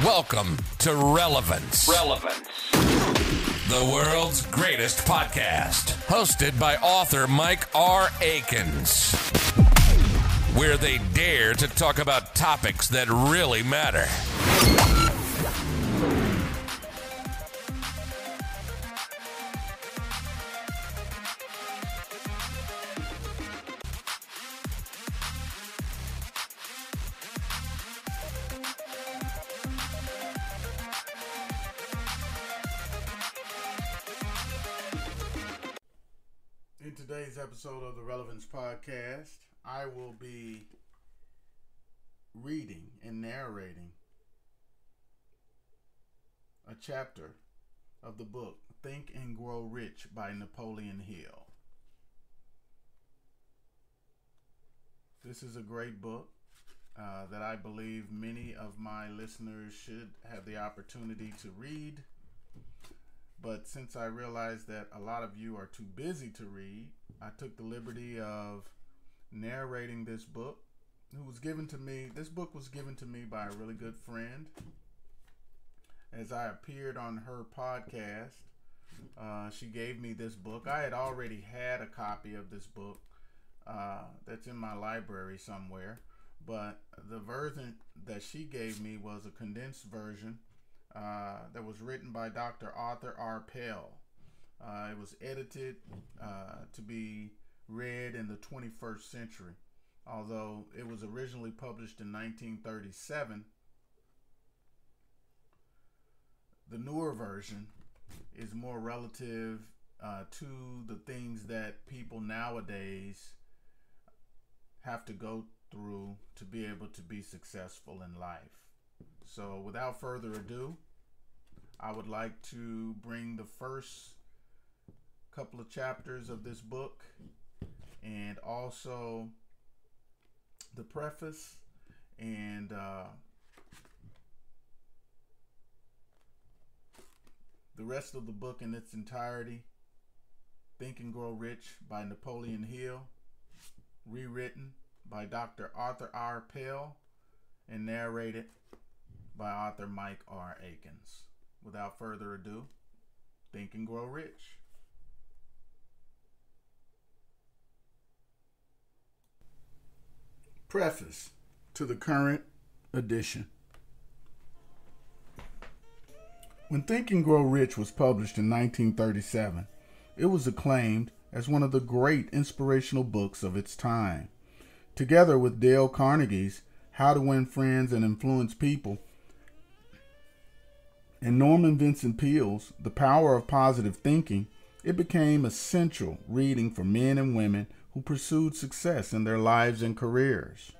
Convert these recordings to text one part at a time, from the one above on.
Welcome to Relevance. The world's greatest podcast. Hosted by author Mike R. Aikins. Where they dare to talk about topics that really matter. In today's episode of the Relevance Podcast, I will be reading and narrating a chapter of the book Think and Grow Rich by Napoleon Hill. This is a great book that I believe many of my listeners should have the opportunity to read. But since I realized that a lot of you are too busy to read, I took the liberty of narrating this book. This book was given to me by a really good friend. As I appeared on her podcast, she gave me this book. I had already had a copy of this book that's in my library somewhere, but the version that she gave me was a condensed version that was written by Dr. R Pell. It was edited to be read in the 21st century. Although it was originally published in 1937, the newer version is more relative to the things that people nowadays have to go through to be able to be successful in life. So without further ado, I would like to bring the first couple of chapters of this book and also the preface and the rest of the book in its entirety. Think and Grow Rich by Napoleon Hill, rewritten by Dr. R Pell, and narrated by author Mike R. Aikins. Without further ado, Think and Grow Rich. Preface to the current edition. When Think and Grow Rich was published in 1937, it was acclaimed as one of the great inspirational books of its time. Together with Dale Carnegie's How to Win Friends and Influence People and Norman Vincent Peale's The Power of Positive Thinking, it became essential reading for men and women who pursued success in their lives and careers.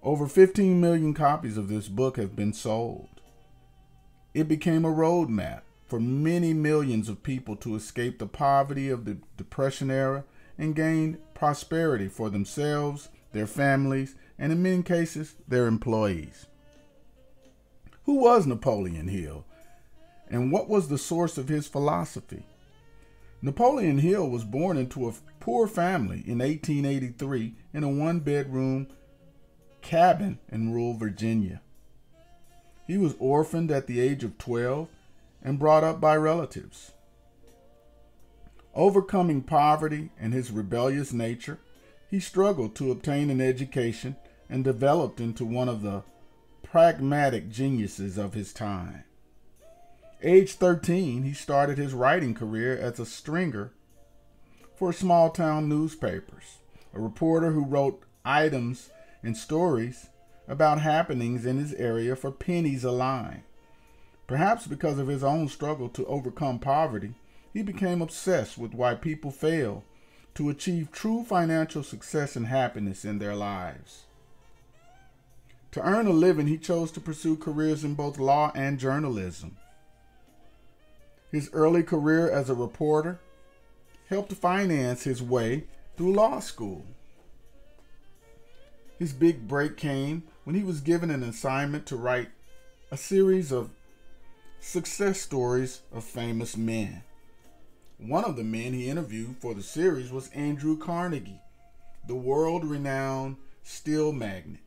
Over 15 million copies of this book have been sold. It became a roadmap for many millions of people to escape the poverty of the Depression era and gain prosperity for themselves, their families, and in many cases, their employees. Who was Napoleon Hill, and what was the source of his philosophy? Napoleon Hill was born into a poor family in 1883 in a one-bedroom cabin in rural Virginia. He was orphaned at the age of 12 and brought up by relatives. Overcoming poverty and his rebellious nature, he struggled to obtain an education and developed into one of the pragmatic geniuses of his time. Age 13, he started his writing career as a stringer for small town newspapers, a reporter who wrote items and stories about happenings in his area for pennies a line. Perhaps because of his own struggle to overcome poverty, he became obsessed with why people fail to achieve true financial success and happiness in their lives. To earn a living, he chose to pursue careers in both law and journalism. His early career as a reporter helped to finance his way through law school. His big break came when he was given an assignment to write a series of success stories of famous men. One of the men he interviewed for the series was Andrew Carnegie, the world-renowned steel magnate.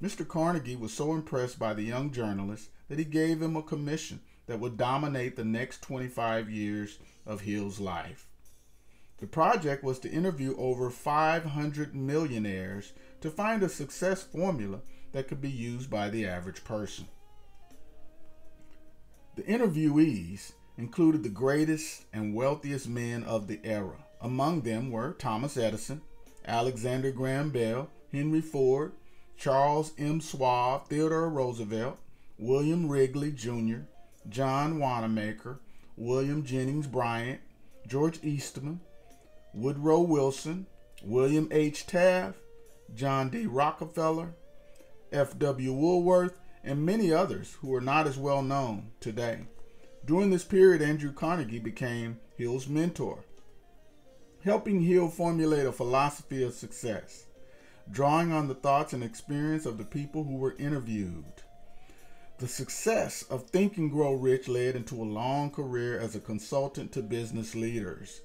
Mr. Carnegie was so impressed by the young journalist that he gave him a commission that would dominate the next 25 years of Hill's life. The project was to interview over 500 millionaires to find a success formula that could be used by the average person. The interviewees included the greatest and wealthiest men of the era. Among them were Thomas Edison, Alexander Graham Bell, Henry Ford, Charles M. Schwab, Theodore Roosevelt, William Wrigley Jr., John Wanamaker, William Jennings Bryan, George Eastman, Woodrow Wilson, William H. Taft, John D. Rockefeller, F.W. Woolworth, and many others who are not as well known today. During this period, Andrew Carnegie became Hill's mentor, helping Hill formulate a philosophy of success, drawing on the thoughts and experience of the people who were interviewed. The success of Think and Grow Rich led into a long career as a consultant to business leaders,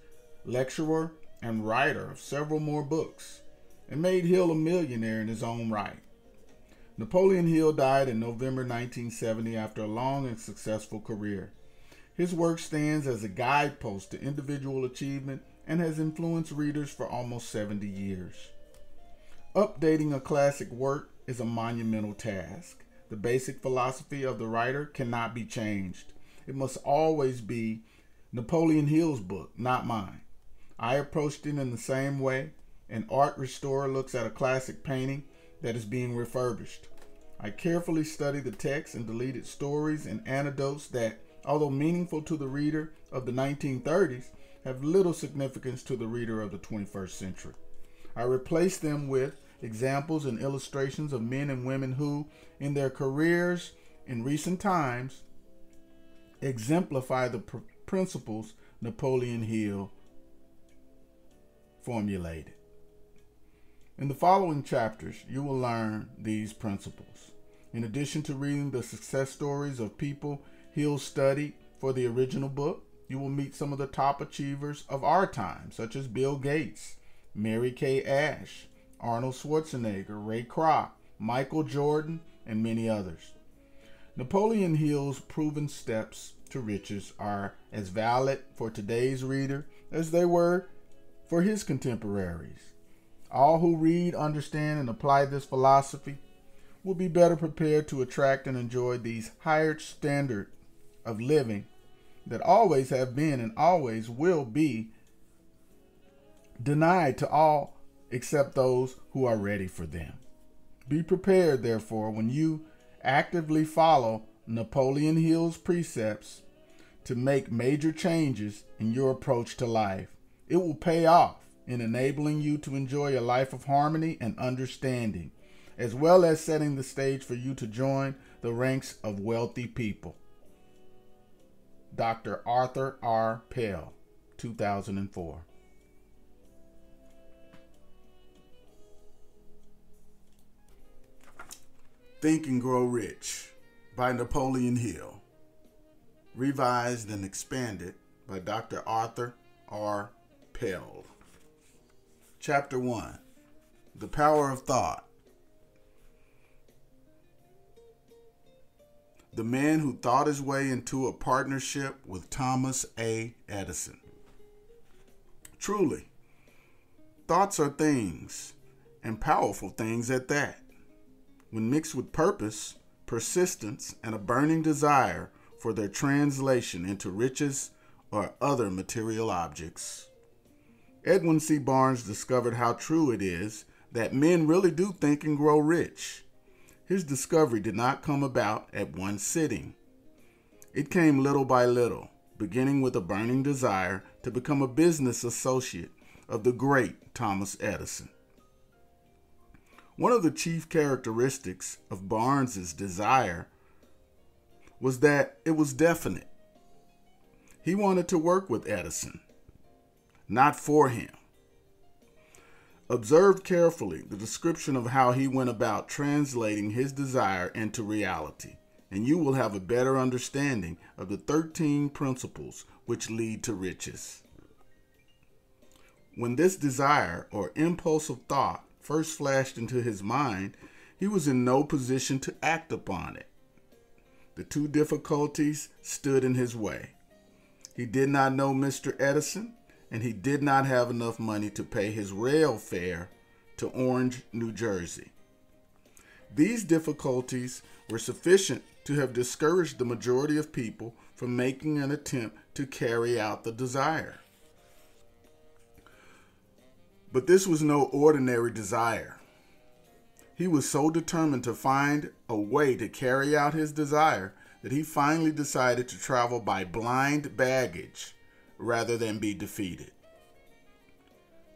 lecturer, and writer of several more books, and made Hill a millionaire in his own right. Napoleon Hill died in November 1970 after a long and successful career. His work stands as a guidepost to individual achievement and has influenced readers for almost 70 years. Updating a classic work is a monumental task. The basic philosophy of the writer cannot be changed. It must always be Napoleon Hill's book, not mine. I approached it in the same way an art restorer looks at a classic painting that is being refurbished. I carefully studied the text and deleted stories and anecdotes that, although meaningful to the reader of the 1930s, have little significance to the reader of the 21st century. I replaced them with examples and illustrations of men and women who, in their careers in recent times, exemplify the principles Napoleon Hill formulated. In the following chapters, you will learn these principles. In addition to reading the success stories of people Hill studied for the original book, you will meet some of the top achievers of our time, such as Bill Gates, Mary Kay Ash, Arnold Schwarzenegger, Ray Kroc, Michael Jordan, and many others. Napoleon Hill's proven steps to riches are as valid for today's reader as they were for his contemporaries. All who read, understand, and apply this philosophy will be better prepared to attract and enjoy these higher standards of living that always have been and always will be denied to all except those who are ready for them. Be prepared, therefore, when you actively follow Napoleon Hill's precepts to make major changes in your approach to life. It will pay off in enabling you to enjoy a life of harmony and understanding, as well as setting the stage for you to join the ranks of wealthy people. Dr. Arthur R. Pell, 2004. Think and Grow Rich by Napoleon Hill. Revised and expanded by Dr. Arthur R. Pell. Chapter 1. The Power of Thought. The man who thought his way into a partnership with Thomas A. Edison. Truly, thoughts are things, and powerful things at that. When mixed with purpose, persistence, and a burning desire for their translation into riches or other material objects. Edwin C. Barnes discovered how true it is that men really do think and grow rich. His discovery did not come about at one sitting. It came little by little, beginning with a burning desire to become a business associate of the great Thomas Edison. One of the chief characteristics of Barnes's desire was that it was definite. He wanted to work with Edison, not for him. Observe carefully the description of how he went about translating his desire into reality, and you will have a better understanding of the 13 principles which lead to riches. When this desire or impulse of thought first flashed into his mind, he was in no position to act upon it. The two difficulties stood in his way. He did not know Mr. Edison, and he did not have enough money to pay his rail fare to Orange, New Jersey. These difficulties were sufficient to have discouraged the majority of people from making an attempt to carry out the desire. But this was no ordinary desire. He was so determined to find a way to carry out his desire that he finally decided to travel by blind baggage rather than be defeated.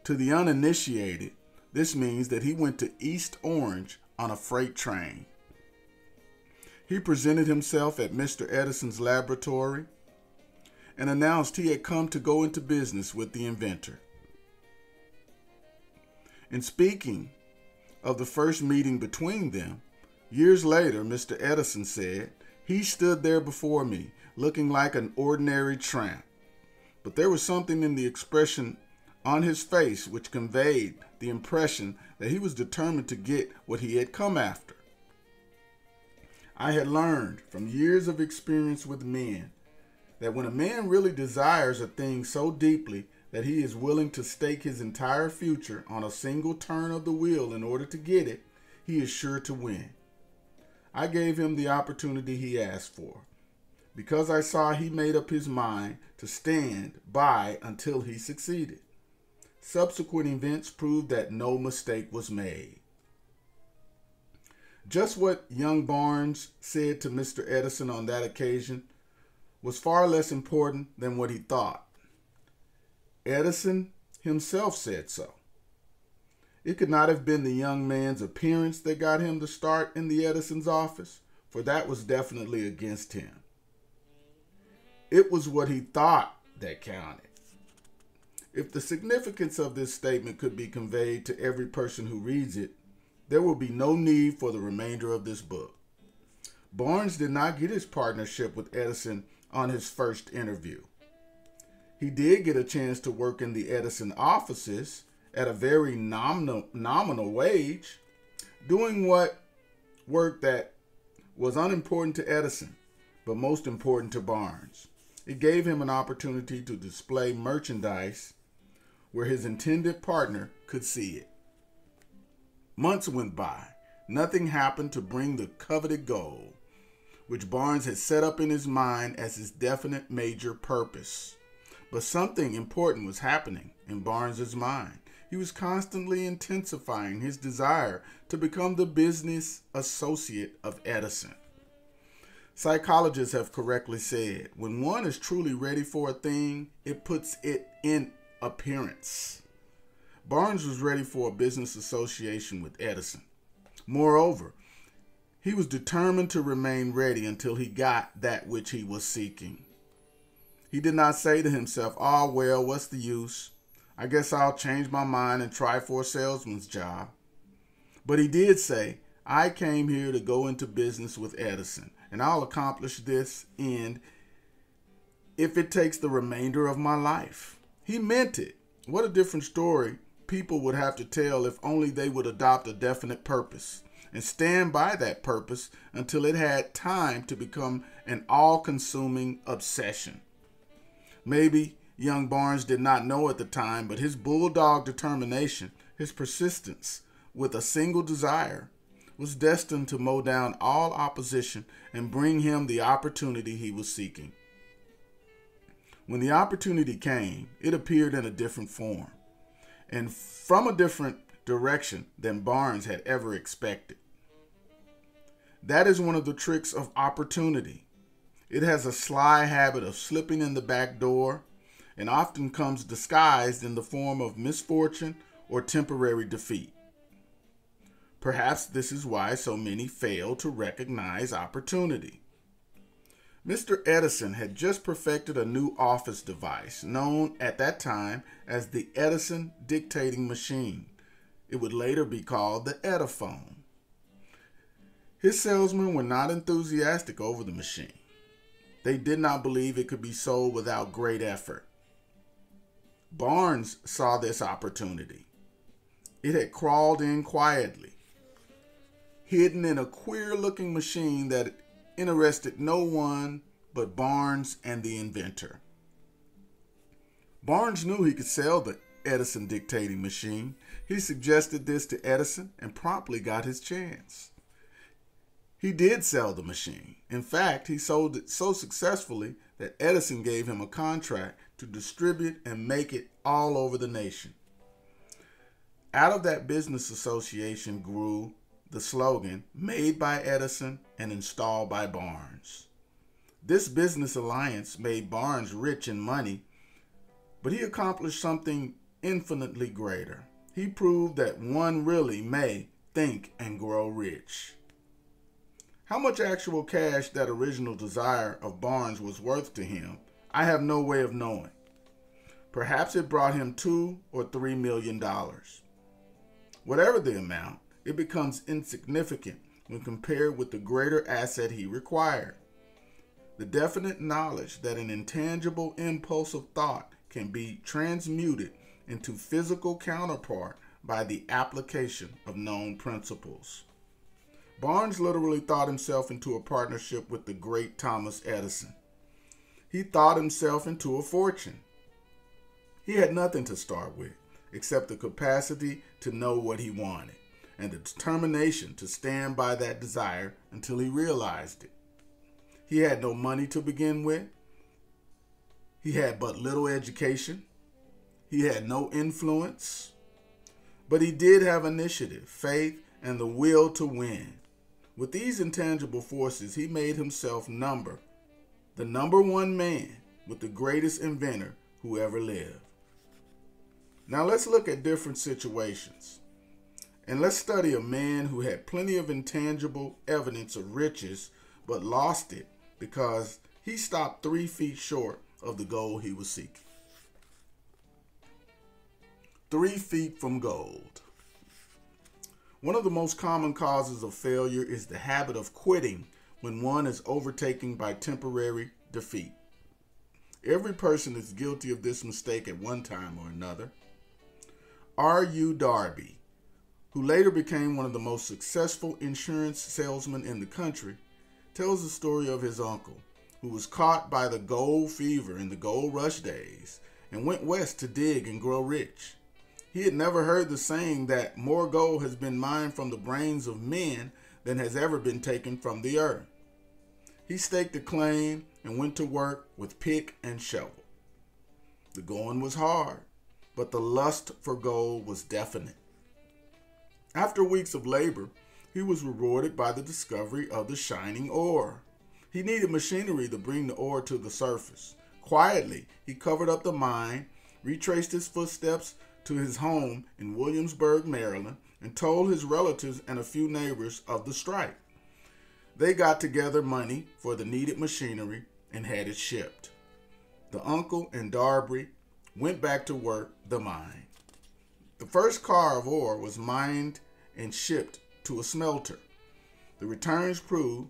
To the uninitiated, this means that he went to East Orange on a freight train. He presented himself at Mr. Edison's laboratory and announced he had come to go into business with the inventor. In speaking of the first meeting between them, years later, Mr. Edison said, "He stood there before me, looking like an ordinary tramp. But there was something in the expression on his face which conveyed the impression that he was determined to get what he had come after. I had learned from years of experience with men that when a man really desires a thing so deeply that he is willing to stake his entire future on a single turn of the wheel in order to get it, he is sure to win. I gave him the opportunity he asked for, because I saw he made up his mind to stand by until he succeeded. Subsequent events proved that no mistake was made." Just what young Barnes said to Mr. Edison on that occasion was far less important than what he thought. Edison himself said so. It could not have been the young man's appearance that got him the start in the Edison's office, for that was definitely against him. It was what he thought that counted. If the significance of this statement could be conveyed to every person who reads it, there will be no need for the remainder of this book. Barnes did not get his partnership with Edison on his first interview. He did get a chance to work in the Edison offices at a very nominal wage, doing work that was unimportant to Edison, but most important to Barnes. It gave him an opportunity to display merchandise where his intended partner could see it. Months went by. Nothing happened to bring the coveted goal, which Barnes had set up in his mind as his definite major purpose. But something important was happening in Barnes's mind. He was constantly intensifying his desire to become the business associate of Edison. Psychologists have correctly said, when one is truly ready for a thing, it puts it in appearance. Barnes was ready for a business association with Edison. Moreover, he was determined to remain ready until he got that which he was seeking. He did not say to himself, "Oh, well, what's the use? I guess I'll change my mind and try for a salesman's job." But he did say, "I came here to go into business with Edison, and I'll accomplish this end if it takes the remainder of my life." He meant it. What a different story people would have to tell if only they would adopt a definite purpose and stand by that purpose until it had time to become an all-consuming obsession. Maybe young Barnes did not know at the time, but his bulldog determination, his persistence with a single desire, was destined to mow down all opposition and bring him the opportunity he was seeking. When the opportunity came, it appeared in a different form and from a different direction than Barnes had ever expected. That is one of the tricks of opportunity. It has a sly habit of slipping in the back door and often comes disguised in the form of misfortune or temporary defeat. Perhaps this is why so many fail to recognize opportunity. Mr. Edison had just perfected a new office device known at that time as the Edison dictating machine. It would later be called the Ediphone. His salesmen were not enthusiastic over the machine. They did not believe it could be sold without great effort. Barnes saw this opportunity. It had crawled in quietly. hidden in a queer-looking machine that interested no one but Barnes and the inventor. Barnes knew he could sell the Edison dictating machine. He suggested this to Edison and promptly got his chance. He did sell the machine. In fact, he sold it so successfully that Edison gave him a contract to distribute and make it all over the nation. Out of that business association grew the slogan, "Made by Edison and installed by Barnes." This business alliance made Barnes rich in money, but he accomplished something infinitely greater. He proved that one really may think and grow rich. How much actual cash that original desire of Barnes was worth to him, I have no way of knowing. Perhaps it brought him $2 or $3 million. Whatever the amount, it becomes insignificant when compared with the greater asset he required. The definite knowledge that an intangible impulse of thought can be transmuted into physical counterpart by the application of known principles. Barnes literally thought himself into a partnership with the great Thomas Edison. He thought himself into a fortune. He had nothing to start with except the capacity to know what he wanted and the determination to stand by that desire until he realized it. He had no money to begin with. He had but little education. He had no influence. But he did have initiative, faith, and the will to win. With these intangible forces, he made himself the number one man with the greatest inventor who ever lived. Now let's look at different situations. And let's study a man who had plenty of intangible evidence of riches, but lost it because he stopped 3 feet short of the goal he was seeking. 3 feet from gold. One of the most common causes of failure is the habit of quitting when one is overtaken by temporary defeat. Every person is guilty of this mistake at one time or another. R. Darby, who later became one of the most successful insurance salesmen in the country, tells the story of his uncle, who was caught by the gold fever in the gold rush days and went west to dig and grow rich. He had never heard the saying that more gold has been mined from the brains of men than has ever been taken from the earth. He staked a claim and went to work with pick and shovel. The going was hard, but the lust for gold was definite. After weeks of labor, he was rewarded by the discovery of the shining ore. He needed machinery to bring the ore to the surface. Quietly, he covered up the mine, retraced his footsteps to his home in Williamsburg, Maryland, and told his relatives and a few neighbors of the strike. They got together money for the needed machinery and had it shipped. The uncle and Darby went back to work the mine. The first car of ore was mined and shipped to a smelter. The returns proved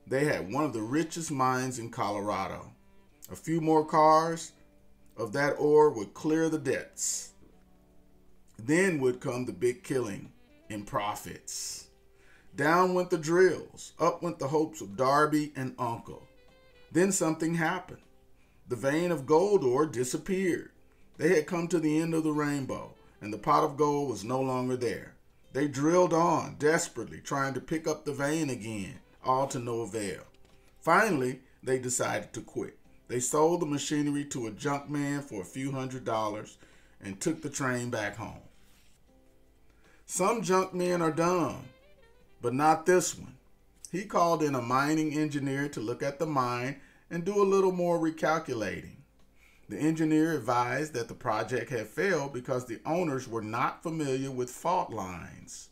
they had one of the richest mines in Colorado. A few more cars of that ore would clear the debts. Then would come the big killing in profits. Down went the drills. Up went the hopes of Darby and Uncle. Then something happened. The vein of gold ore disappeared. They had come to the end of the rainbow, and the pot of gold was no longer there. They drilled on, desperately, trying to pick up the vein again, all to no avail. Finally, they decided to quit. They sold the machinery to a junk man for a few $100s and took the train back home. Some junk men are dumb, but not this one. He called in a mining engineer to look at the mine and do a little more recalculating. The engineer advised that the project had failed because the owners were not familiar with fault lines.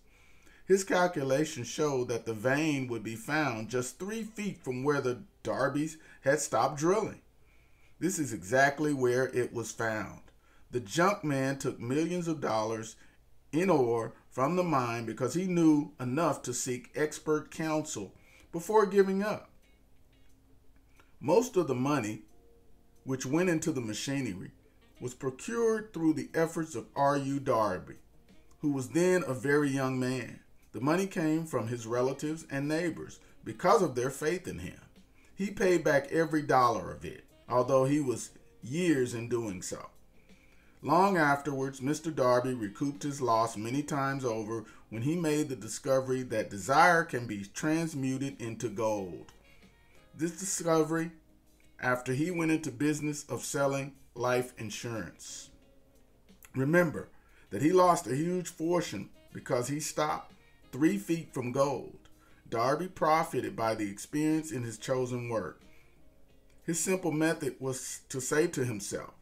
His calculations showed that the vein would be found just 3 feet from where the Darbys had stopped drilling. This is exactly where it was found. The junk man took millions of dollars in ore from the mine because he knew enough to seek expert counsel before giving up. Most of the money which went into the machinery was procured through the efforts of R. Darby, who was then a very young man. The The money came from his relatives and neighbors because of their faith in him. He paid back every dollar of it, although he was years in doing so. Long afterwards, Mr. Darby recouped his loss many times over when he made the discovery that desire can be transmuted into gold. This discovery after he went into business of selling life insurance. Remember that he lost a huge fortune because he stopped 3 feet from gold. Darby profited by the experience in his chosen work. His simple method was to say to himself,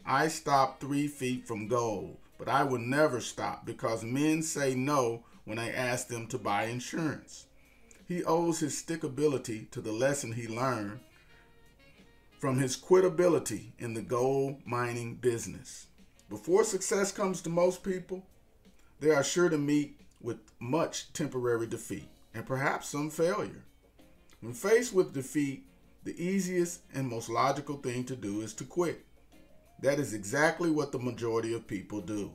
I stopped 3 feet from gold, but I will never stop because men say no when I ask them to buy insurance. He owes his stickability to the lesson he learned from his quitability in the gold mining business. Before success comes to most people, they are sure to meet with much temporary defeat and perhaps some failure. When faced with defeat, the easiest and most logical thing to do is to quit. That is exactly what the majority of people do.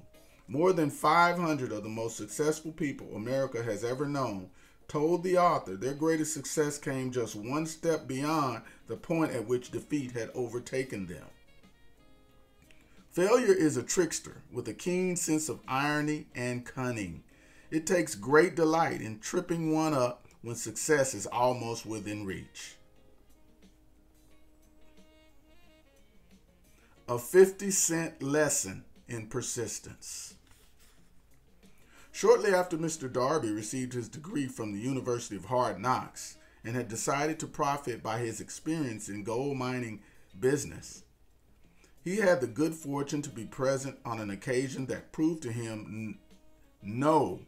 More than 500 of the most successful people America has ever known told the author their greatest success came just one step beyond the point at which defeat had overtaken them. Failure is a trickster with a keen sense of irony and cunning. It takes great delight in tripping one up when success is almost within reach. A 50-cent lesson in persistence. Shortly after Mr. Darby received his degree from the University of Hard Knocks and had decided to profit by his experience in gold mining business, he had the good fortune to be present on an occasion that proved to him no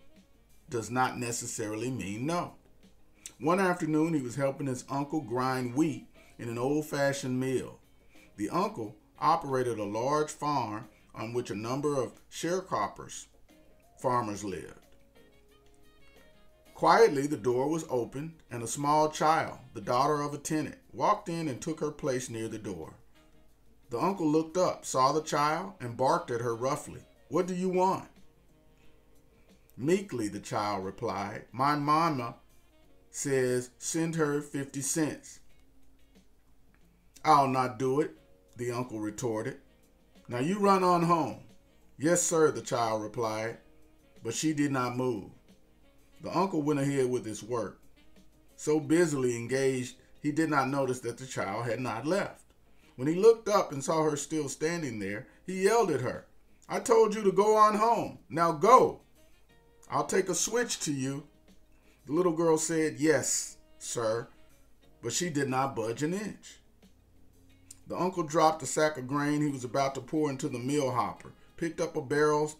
does not necessarily mean no. One afternoon, he was helping his uncle grind wheat in an old-fashioned mill. The uncle operated a large farm on which a number of sharecroppers, farmers, lived. Quietly, the door was opened, and a small child, the daughter of a tenant, walked in and took her place near the door. The uncle looked up, saw the child, and barked at her roughly. "What do you want?" Meekly, the child replied, "My mama says send her 50 cents. "I'll not do it," the uncle retorted. "Now you run on home." "Yes, sir," the child replied, but she did not move. The uncle went ahead with his work. So busily engaged, he did not notice that the child had not left. When he looked up and saw her still standing there, he yelled at her, "I told you to go on home. Now go. I'll take a switch to you." The little girl said, "Yes, sir," but she did not budge an inch. The uncle dropped a sack of grain he was about to pour into the mill hopper, picked up a barrel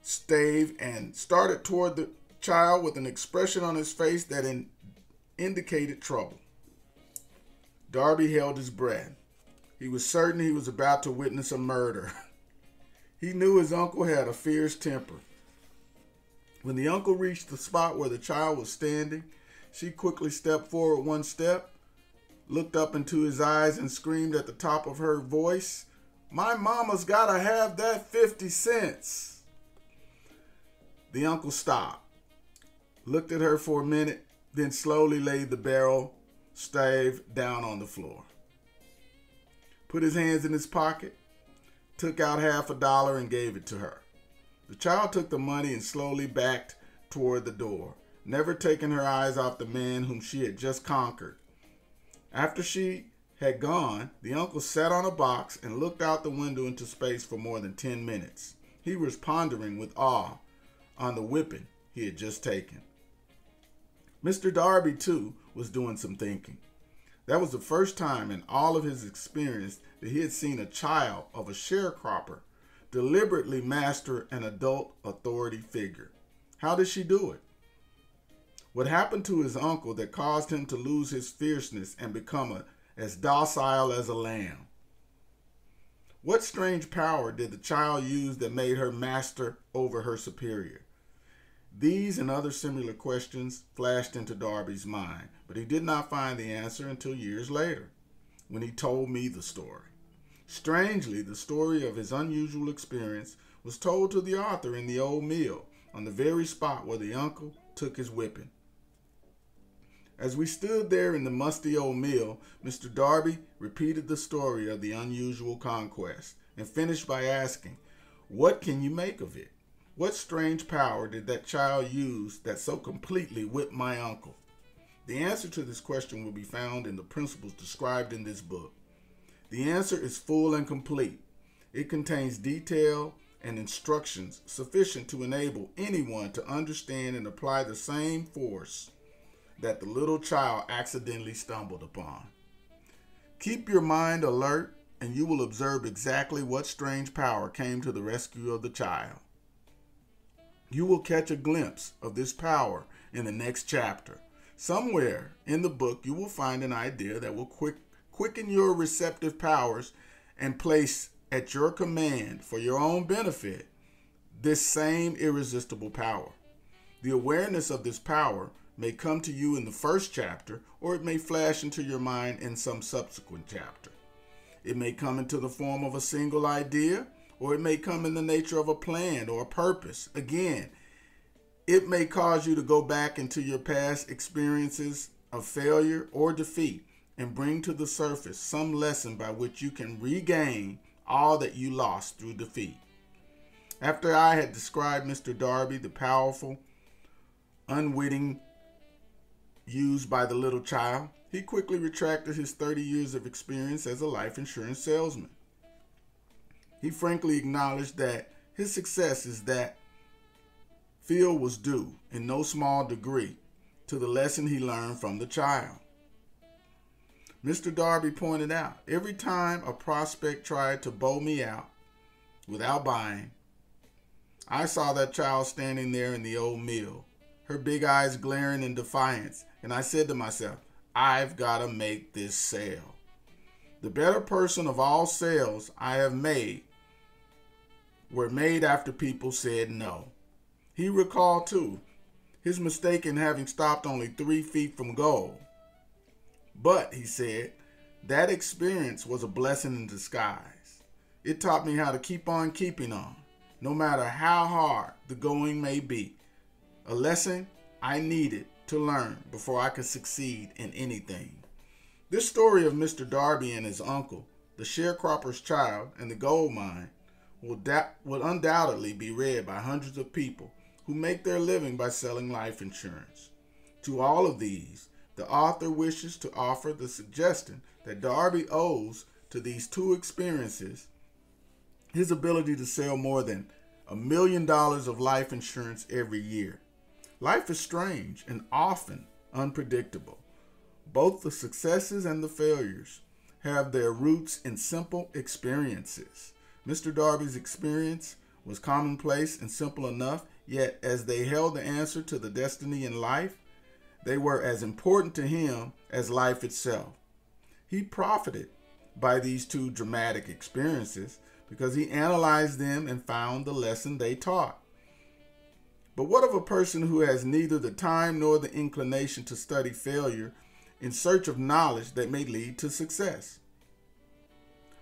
stave, and started toward the child with an expression on his face that indicated trouble. Darby held his breath. He was certain he was about to witness a murder. He knew his uncle had a fierce temper. When the uncle reached the spot where the child was standing, she quickly stepped forward one step, looked up into his eyes, and screamed at the top of her voice, "My mama's gotta have that 50 cents. The uncle stopped, looked at her for a minute, then slowly laid the barrel stave down on the floor. Put his hands in his pocket, took out $50 and gave it to her. The child took the money and slowly backed toward the door, never taking her eyes off the man whom she had just conquered. After she had gone, the uncle sat on a box and looked out the window into space for more than 10 minutes. He was pondering with awe on the whipping he had just taken. Mr. Darby, too, was doing some thinking. That was the first time in all of his experience that he had seen a child of a sharecropper deliberately master an adult authority figure. How did she do it? What happened to his uncle that caused him to lose his fierceness and become as docile as a lamb? What strange power did the child use that made her master over her superior? These and other similar questions flashed into Darby's mind, but he did not find the answer until years later, when he told me the story. Strangely, the story of his unusual experience was told to the author in the old mill, on the very spot where the uncle took his whipping. As we stood there in the musty old mill, Mr. Darby repeated the story of the unusual conquest and finished by asking, "What can you make of it? What strange power did that child use that so completely whipped my uncle?" The answer to this question will be found in the principles described in this book. The answer is full and complete. It contains detail and instructions sufficient to enable anyone to understand and apply the same force that the little child accidentally stumbled upon. Keep your mind alert, and you will observe exactly what strange power came to the rescue of the child. You will catch a glimpse of this power in the next chapter. Somewhere in the book, you will find an idea that will quicken your receptive powers and place at your command for your own benefit this same irresistible power. The awareness of this power may come to you in the first chapter, or it may flash into your mind in some subsequent chapter. It may come into the form of a single idea, or it may come in the nature of a plan or a purpose. Again, it may cause you to go back into your past experiences of failure or defeat and bring to the surface some lesson by which you can regain all that you lost through defeat. After I had described Mr. Darby, the powerful, unwitting used by the little child, he quickly retracted his 30 years of experience as a life insurance salesman. He frankly acknowledged that his success is that Phil was due, in no small degree, to the lesson he learned from the child. Mr. Darby pointed out, every time a prospect tried to bow me out without buying, I saw that child standing there in the old mill, her big eyes glaring in defiance, and I said to myself, I've got to make this sale. The better person of all sales I have made were made after people said no. He recalled, too, his mistake in having stopped only 3 feet from goal. But, he said, that experience was a blessing in disguise. It taught me how to keep on keeping on, no matter how hard the going may be. A lesson I needed to learn before I could succeed in anything. This story of Mr. Darby and his uncle, the sharecropper's child, and the gold mine will undoubtedly be read by hundreds of people who make their living by selling life insurance. To all of these, the author wishes to offer the suggestion that Darby owes to these two experiences his ability to sell more than $1 million of life insurance every year. Life is strange and often unpredictable. Both the successes and the failures have their roots in simple experiences. Mr. Darby's experience was commonplace and simple enough, yet as they held the answer to the destiny in life, they were as important to him as life itself. He profited by these two dramatic experiences because he analyzed them and found the lesson they taught. But what of a person who has neither the time nor the inclination to study failure in search of knowledge that may lead to success?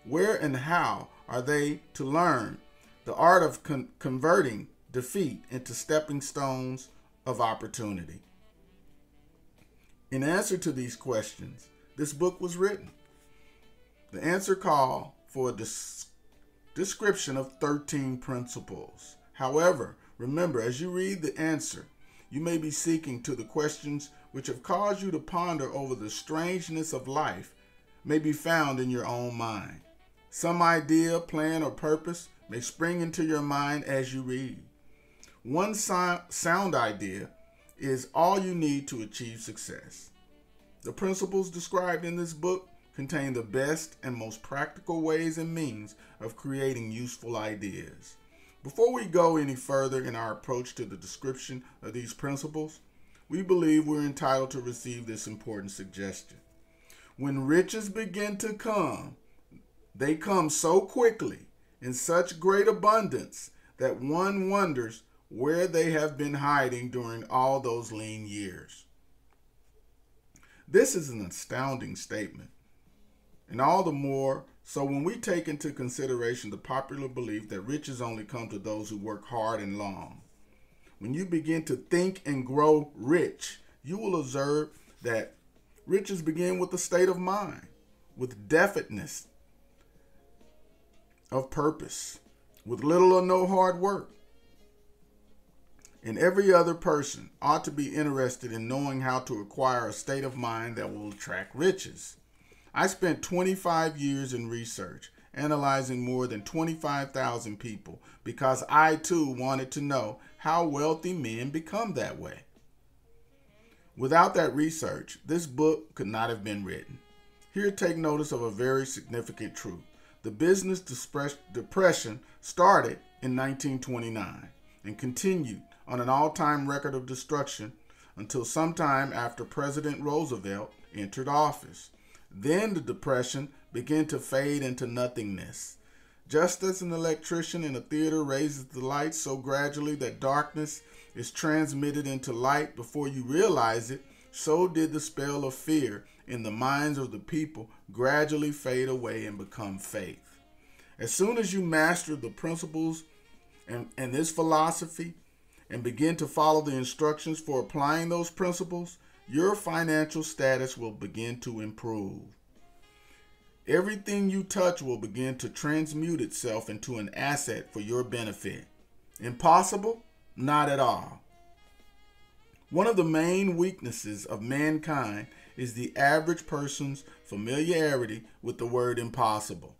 Where and how are they to learn the art of converting defeat into stepping stones of opportunity? In answer to these questions, this book was written. The answer called for a description of 13 principles. However, remember, as you read the answer, you may be seeking to the questions which have caused you to ponder over the strangeness of life may be found in your own mind. Some idea, plan, or purpose may spring into your mind as you read. One sound idea is all you need to achieve success. The principles described in this book contain the best and most practical ways and means of creating useful ideas. Before we go any further in our approach to the description of these principles, we believe we're entitled to receive this important suggestion. When riches begin to come, they come so quickly, in such great abundance, that one wonders where they have been hiding during all those lean years. This is an astounding statement, and all the more so when we take into consideration the popular belief that riches only come to those who work hard and long. When you begin to think and grow rich, you will observe that riches begin with a state of mind, with definiteness of purpose, with little or no hard work. And every other person ought to be interested in knowing how to acquire a state of mind that will attract riches. I spent 25 years in research, analyzing more than 25,000 people, because I too wanted to know how wealthy men become that way. Without that research, this book could not have been written. Here, take notice of a very significant truth. The business depression started in 1929 and continued on an all-time record of destruction until sometime after President Roosevelt entered office. Then the depression began to fade into nothingness. Just as an electrician in a theater raises the lights so gradually that darkness is transmitted into light before you realize it, so did the spell of fear in the minds of the people gradually fade away and become faith. As soon as you master the principles and this philosophy and begin to follow the instructions for applying those principles, your financial status will begin to improve. Everything you touch will begin to transmute itself into an asset for your benefit. Impossible? Not at all. One of the main weaknesses of mankind is the average person's familiarity with the word impossible.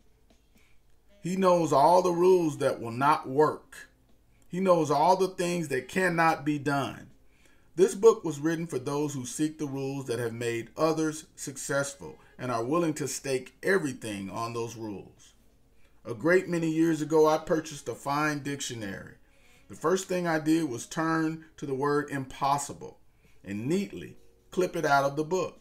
He knows all the rules that will not work. He knows all the things that cannot be done. This book was written for those who seek the rules that have made others successful and are willing to stake everything on those rules. A great many years ago, I purchased a fine dictionary. The first thing I did was turn to the word impossible and neatly clip it out of the book.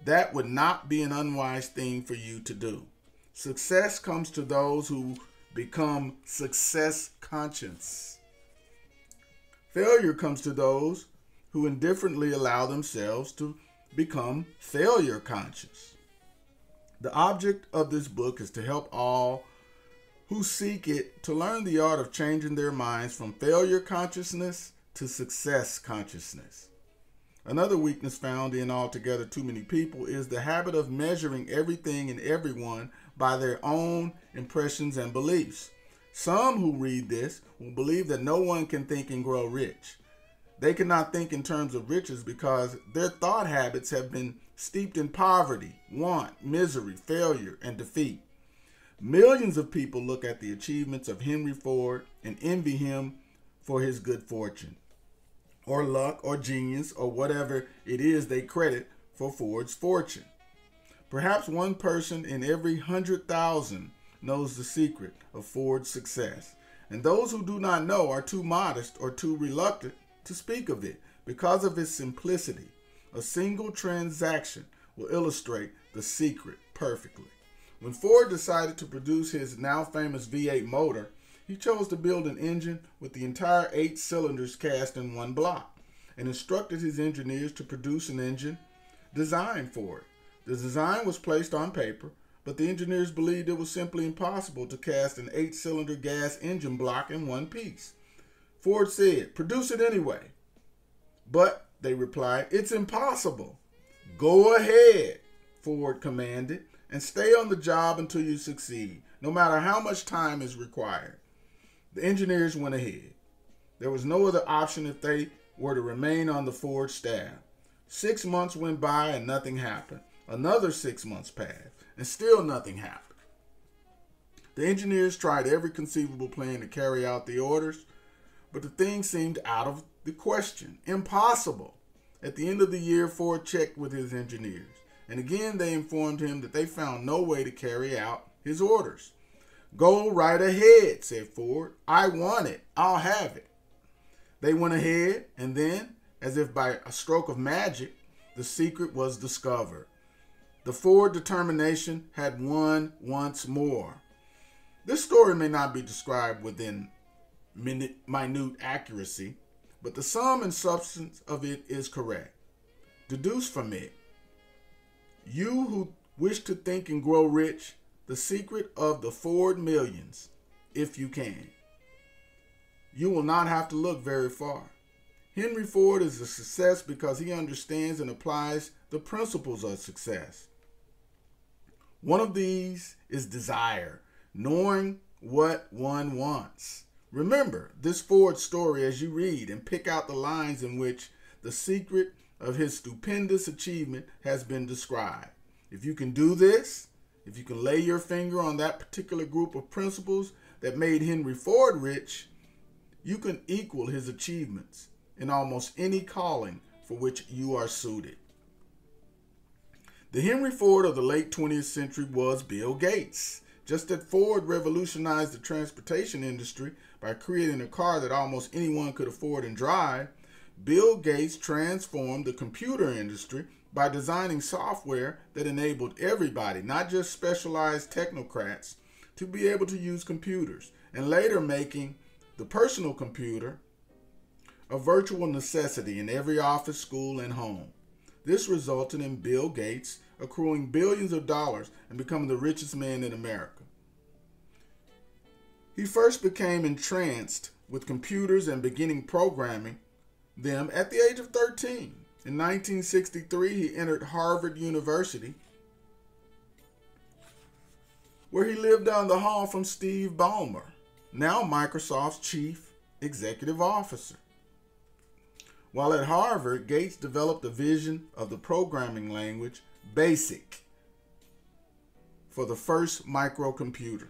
That would not be an unwise thing for you to do. Success comes to those who become success conscious. Failure comes to those who indifferently allow themselves to become failure conscious. The object of this book is to help all who seek it to learn the art of changing their minds from failure consciousness to success consciousness. Another weakness found in altogether too many people is the habit of measuring everything and everyone by their own impressions and beliefs. Some who read this will believe that no one can think and grow rich. They cannot think in terms of riches because their thought habits have been steeped in poverty, want, misery, failure, and defeat. Millions of people look at the achievements of Henry Ford and envy him for his good fortune, or luck, or genius, or whatever it is they credit for Ford's fortune. Perhaps one person in every 100,000 knows the secret of Ford's success, and those who do not know are too modest or too reluctant to speak of it because of its simplicity. A single transaction will illustrate the secret perfectly. When Ford decided to produce his now famous V8 motor, he chose to build an engine with the entire 8 cylinders cast in one block and instructed his engineers to produce an engine designed for it. The design was placed on paper, but the engineers believed it was simply impossible to cast an 8-cylinder gas engine block in one piece. Ford said, "Produce it anyway." But they replied, "It's impossible." "Go ahead," Ford commanded, "and stay on the job until you succeed, no matter how much time is required." The engineers went ahead. There was no other option if they were to remain on the Ford staff. 6 months went by and nothing happened. Another 6 months passed, and still nothing happened. The engineers tried every conceivable plan to carry out the orders, but the thing seemed out of the question, impossible. At the end of the year, Ford checked with his engineers, and again they informed him that they found no way to carry out his orders. "Go right ahead," said Ford. "I want it. I'll have it." They went ahead, and then, as if by a stroke of magic, the secret was discovered. The Ford determination had won once more. This story may not be described within minute accuracy, but the sum and substance of it is correct. Deduce from it, you who wish to think and grow rich, the secret of the Ford millions, if you can. you will not have to look very far. Henry Ford is a success because he understands and applies the principles of success. One of these is desire, knowing what one wants. Remember this Ford story as you read and pick out the lines in which the secret of his stupendous achievement has been described. If you can do this, if you can lay your finger on that particular group of principles that made Henry Ford rich, you can equal his achievements in almost any calling for which you are suited. The Henry Ford of the late 20th century was Bill Gates. Just as Ford revolutionized the transportation industry by creating a car that almost anyone could afford and drive, Bill Gates transformed the computer industry by designing software that enabled everybody, not just specialized technocrats, to be able to use computers, and later making the personal computer a virtual necessity in every office, school, and home. This resulted in Bill Gates accruing billions of dollars and becoming the richest man in America. He first became entranced with computers and beginning programming them at the age of 13. In 1963, he entered Harvard University, where he lived down the hall from Steve Ballmer, now Microsoft's chief executive officer. While at Harvard, Gates developed a vision of the programming language BASIC for the first microcomputer.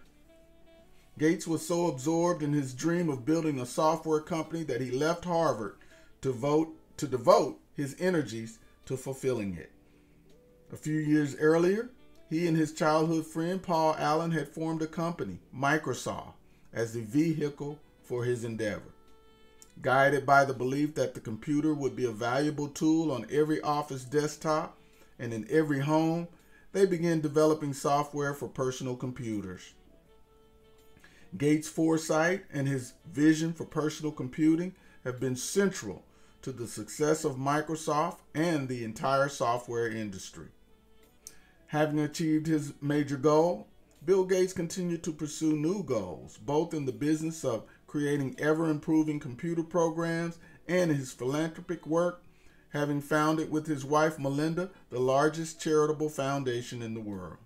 Gates was so absorbed in his dream of building a software company that he left Harvard to devote his energies to fulfilling it. A few years earlier, he and his childhood friend Paul Allen had formed a company, Microsoft, as the vehicle for his endeavor. Guided by the belief that the computer would be a valuable tool on every office desktop and in every home, they began developing software for personal computers. Gates' foresight and his vision for personal computing have been central to the success of Microsoft and the entire software industry. Having achieved his major goal, Bill Gates continued to pursue new goals, both in the business of creating ever-improving computer programs and his philanthropic work, having founded with his wife Melinda the largest charitable foundation in the world.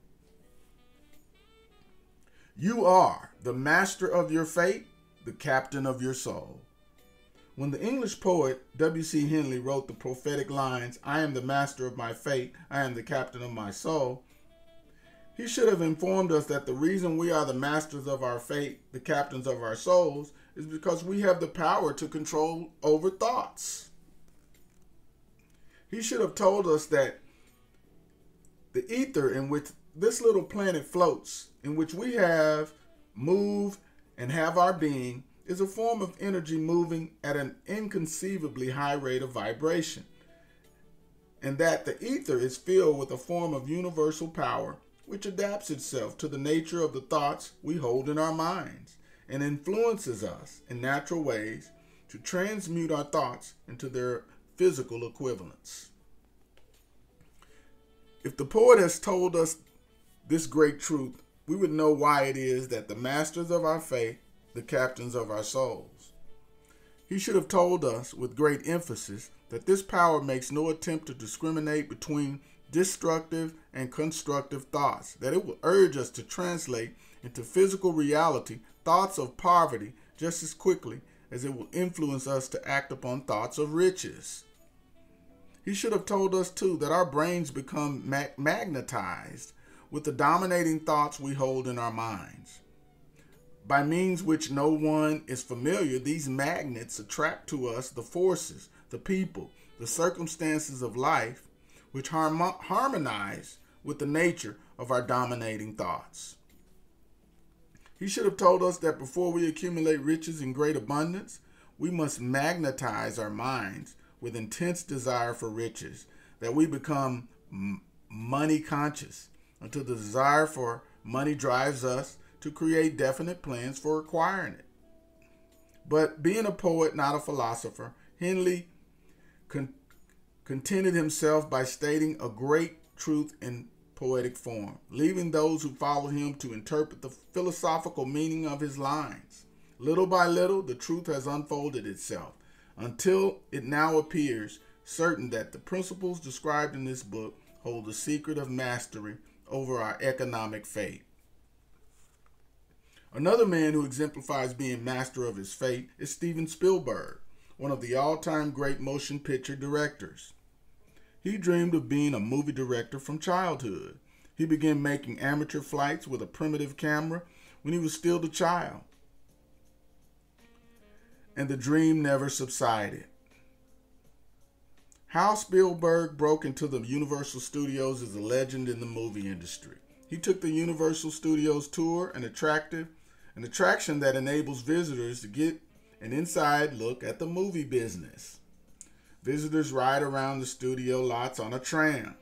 You are the master of your fate, the captain of your soul. When the English poet W.C. Henley wrote the prophetic lines, "I am the master of my fate, I am the captain of my soul," he should have informed us that the reason we are the masters of our fate, the captains of our souls, is because we have the power to control over thoughts. He should have told us that the ether in which this little planet floats, in which we have, move, and have our being, is a form of energy moving at an inconceivably high rate of vibration, and that the ether is filled with a form of universal power which adapts itself to the nature of the thoughts we hold in our minds and influences us in natural ways to transmute our thoughts into their physical equivalents. If the poet has told us this great truth, we would know why it is that the masters of our faith, the captains of our souls. He should have told us with great emphasis that this power makes no attempt to discriminate between destructive and constructive thoughts, that it will urge us to translate into physical reality thoughts of poverty just as quickly as it will influence us to act upon thoughts of riches. He should have told us too that our brains become magnetized with the dominating thoughts we hold in our minds. By means which no one is familiar, these magnets attract to us the forces, the people, the circumstances of life, which harmonize with the nature of our dominating thoughts. He should have told us that before we accumulate riches in great abundance, we must magnetize our minds with intense desire for riches, that we become money conscious until the desire for money drives us to create definite plans for acquiring it. But being a poet, not a philosopher, Henley contented himself by stating a great truth in poetic form, leaving those who follow him to interpret the philosophical meaning of his lines. Little by little, the truth has unfolded itself until it now appears certain that the principles described in this book hold the secret of mastery over our economic fate. Another man who exemplifies being master of his fate is Steven Spielberg, one of the all-time great motion picture directors. He dreamed of being a movie director from childhood. He began making amateur flights with a primitive camera when he was still a child. And the dream never subsided. How Spielberg broke into the Universal Studios is a legend in the movie industry. He took the Universal Studios tour, an attraction that enables visitors to get an inside look at the movie business. Visitors ride around the studio lots on a tram.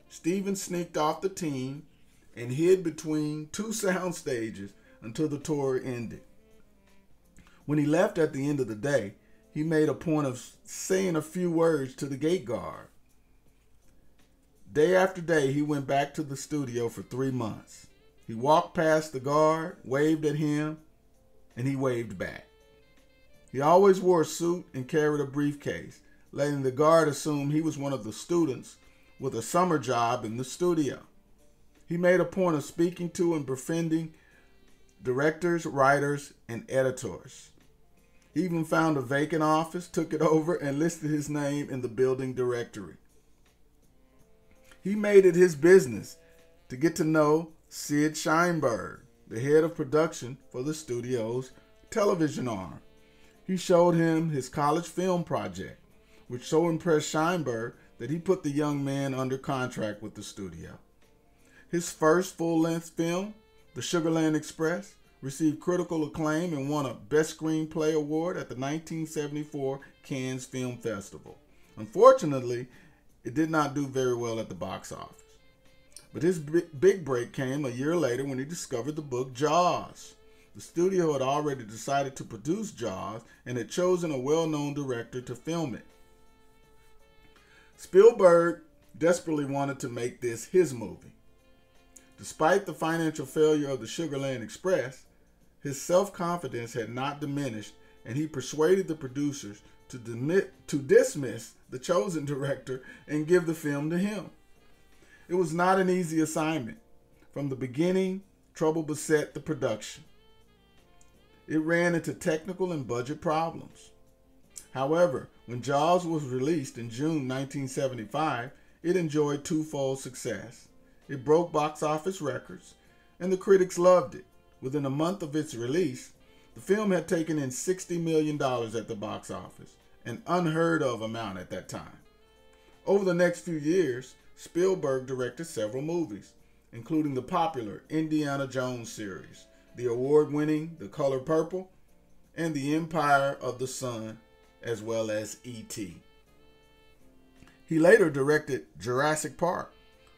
Steven sneaked off the team and hid between two sound stages until the tour ended. When he left at the end of the day, he made a point of saying a few words to the gate guard. Day after day, he went back to the studio for 3 months. He walked past the guard, waved at him, and he waved back. He always wore a suit and carried a briefcase, letting the guard assume he was one of the students with a summer job in the studio. He made a point of speaking to and befriending directors, writers, and editors. He even found a vacant office, took it over, and listed his name in the building directory. He made it his business to get to know Sid Sheinberg, the head of production for the studio's television arm. He showed him his college film project, which so impressed Sheinberg that he put the young man under contract with the studio. His first full-length film, The Sugarland Express, received critical acclaim and won a Best Screenplay Award at the 1974 Cannes Film Festival. Unfortunately, it did not do very well at the box office. But his big break came a year later when he discovered the book Jaws. The studio had already decided to produce Jaws and had chosen a well-known director to film it. Spielberg desperately wanted to make this his movie. Despite the financial failure of the Sugarland Express, his self-confidence had not diminished, and he persuaded the producers to dismiss the chosen director and give the film to him. It was not an easy assignment. From the beginning, trouble beset the production. It ran into technical and budget problems. However, when Jaws was released in June 1975, it enjoyed twofold success. It broke box office records, and the critics loved it. Within a month of its release, the film had taken in $60 million at the box office, an unheard of amount at that time. Over the next few years, Spielberg directed several movies, including the popular Indiana Jones series, the award-winning The Color Purple, and The Empire of the Sun, as well as E.T. He later directed Jurassic Park,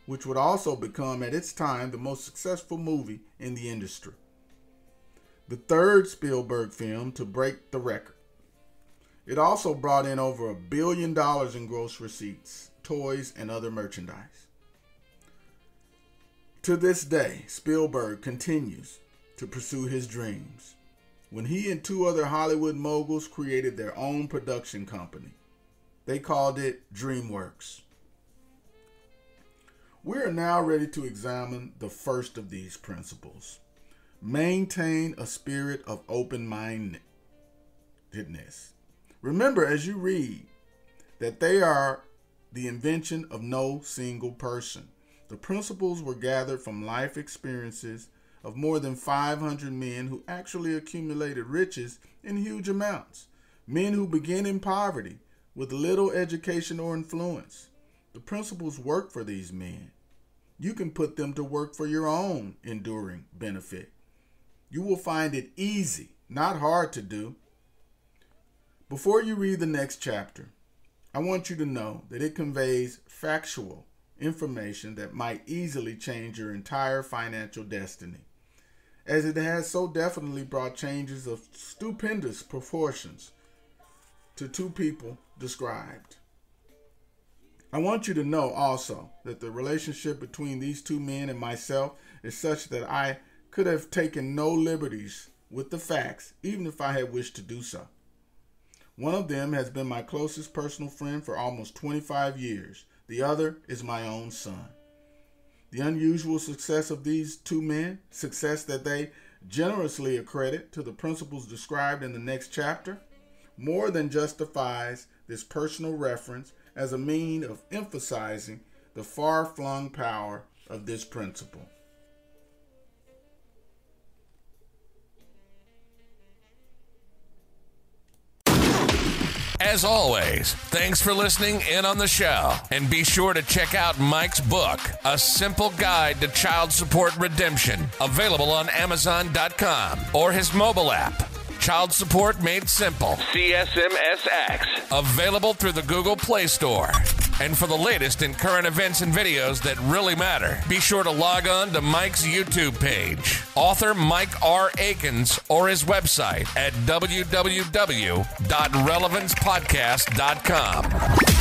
which would also become at its time the most successful movie in the industry. The third Spielberg film to break the record. It also brought in over $1 billion in gross receipts, toys, and other merchandise. To this day, Spielberg continues to pursue his dreams. When he and two other Hollywood moguls created their own production company, they called it DreamWorks. We are now ready to examine the first of these principles. Maintain a spirit of open-mindedness. Remember as you read that they are the invention of no single person. The principles were gathered from life experiences of more than 500 men who actually accumulated riches in huge amounts. Men who begin in poverty with little education or influence. The principles work for these men. You can put them to work for your own enduring benefit. You will find it easy, not hard to do. Before you read the next chapter, I want you to know that it conveys factual information that might easily change your entire financial destiny, as it has so definitely brought changes of stupendous proportions to two people described. I want you to know also that the relationship between these two men and myself is such that I could have taken no liberties with the facts, even if I had wished to do so. One of them has been my closest personal friend for almost 25 years. The other is my own son. The unusual success of these two men, success that they generously accredit to the principles described in the next chapter, more than justifies this personal reference as a mean of emphasizing the far-flung power of this principle. As always, thanks for listening in on the show. And be sure to check out Mike's book, A Simple Guide to Child Support Redemption, available on Amazon.com, or his mobile app, Child Support Made Simple, CSMSX, available through the Google Play Store. And for the latest in current events and videos that really matter, be sure to log on to Mike's YouTube page, author Mike R. Aikins, or his website at www.relevancepodcast.com.